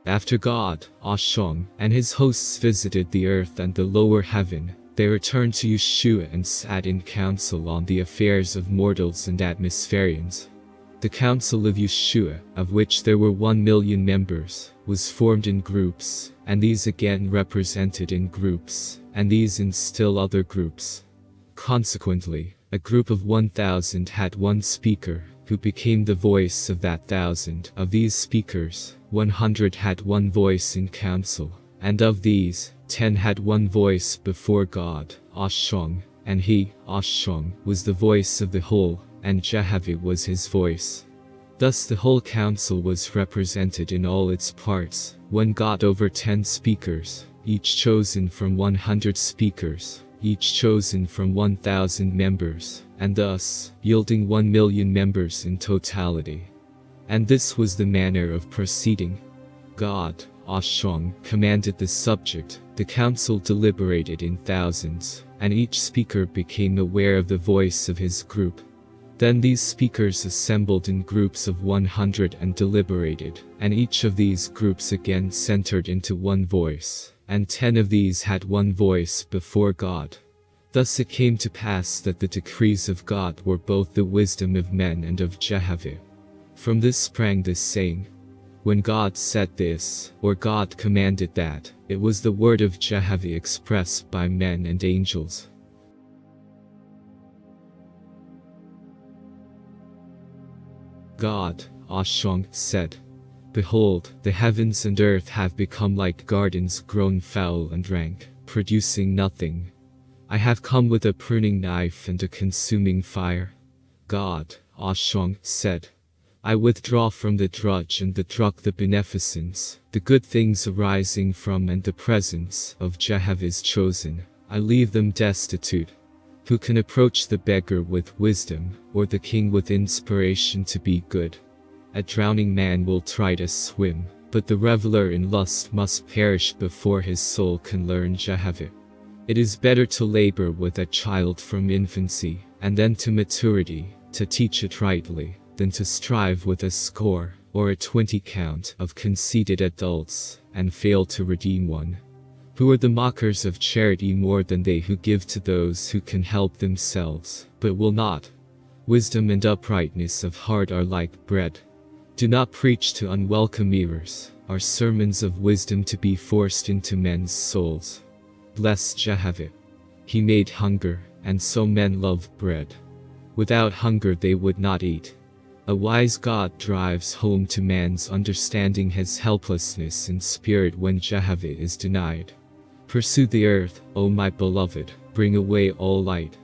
After God, Oahspe, and his hosts visited the earth and the lower heaven, they returned to Yeshuah and sat in council on the affairs of mortals and atmospherians. The council of Yeshuah, of which there were 1,000,000 members, was formed in groups, and these again represented in groups, and these in still other groups. Consequently, a group of 1,000 had one speaker, who became the voice of that 1,000. Of these speakers, 100 had one voice in council, and of these, 10 had one voice before God, Oahspe, and he, Oahspe, was the voice of the whole, and Yeshuah was his voice. Thus the whole council was represented in all its parts. One got over 10 speakers, each chosen from 100 speakers, each chosen from 1,000 members, and thus, yielding 1,000,000 members in totality. And this was the manner of proceeding. God, Oahspe, commanded the subject, the council deliberated in thousands, and each speaker became aware of the voice of his group. Then these speakers assembled in groups of 100 and deliberated, and each of these groups again centered into one voice, and 10 of these had one voice before God. Thus it came to pass that the decrees of God were both the wisdom of men and of Yeshuah. From this sprang this saying, when God said this, or God commanded that, it was the word of Yeshuah expressed by men and angels. God, Oahspe, said, behold, the heavens and earth have become like gardens grown foul and rank, producing nothing. I have come with a pruning knife and a consuming fire. God, Oahspe, said, I withdraw from the drudge and the drug the beneficence, the good things arising from and the presence of Yeshuah is chosen. I leave them destitute. Who can approach the beggar with wisdom, or the king with inspiration to be good? A drowning man will try to swim, but the reveler in lust must perish before his soul can learn Yeshuah. It is better to labor with a child from infancy, and then to maturity, to teach it rightly, than to strive with a score, or a 20 count of conceited adults, and fail to redeem one. Who are the mockers of charity more than they who give to those who can help themselves, but will not? Wisdom and uprightness of heart are like bread. Do not preach to unwelcome ears, are sermons of wisdom to be forced into men's souls. Bless Yeshuah. He made hunger, and so men love bread. Without hunger they would not eat. A wise God drives home to man's understanding his helplessness in spirit when Yeshuah is denied. Pursue the earth, O my beloved, bring away all light.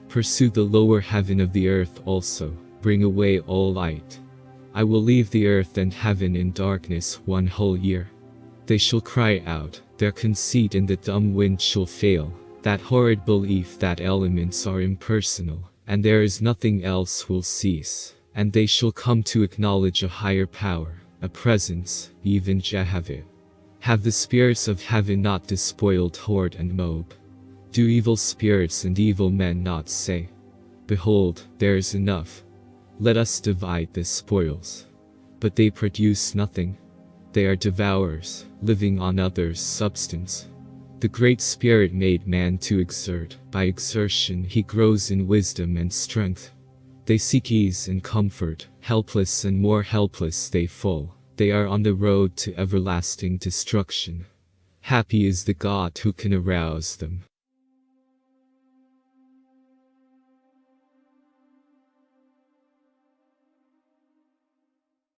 Pursue the lower heaven of the earth also, bring away all light. I will leave the earth and heaven in darkness 1 whole year. They shall cry out, their conceit in the dumb wind shall fail, that horrid belief that elements are impersonal, and there is nothing else will cease, and they shall come to acknowledge a higher power, a presence, even Yeshuah. Have the spirits of heaven not despoiled Hord and Moab? Do evil spirits and evil men not say, behold, there is enough. Let us divide the spoils. But they produce nothing. They are devourers, living on others' substance. The Great Spirit made man to exert. By exertion he grows in wisdom and strength. They seek ease and comfort, helpless and more helpless they fall. They are on the road to everlasting destruction. Happy is the God who can arouse them.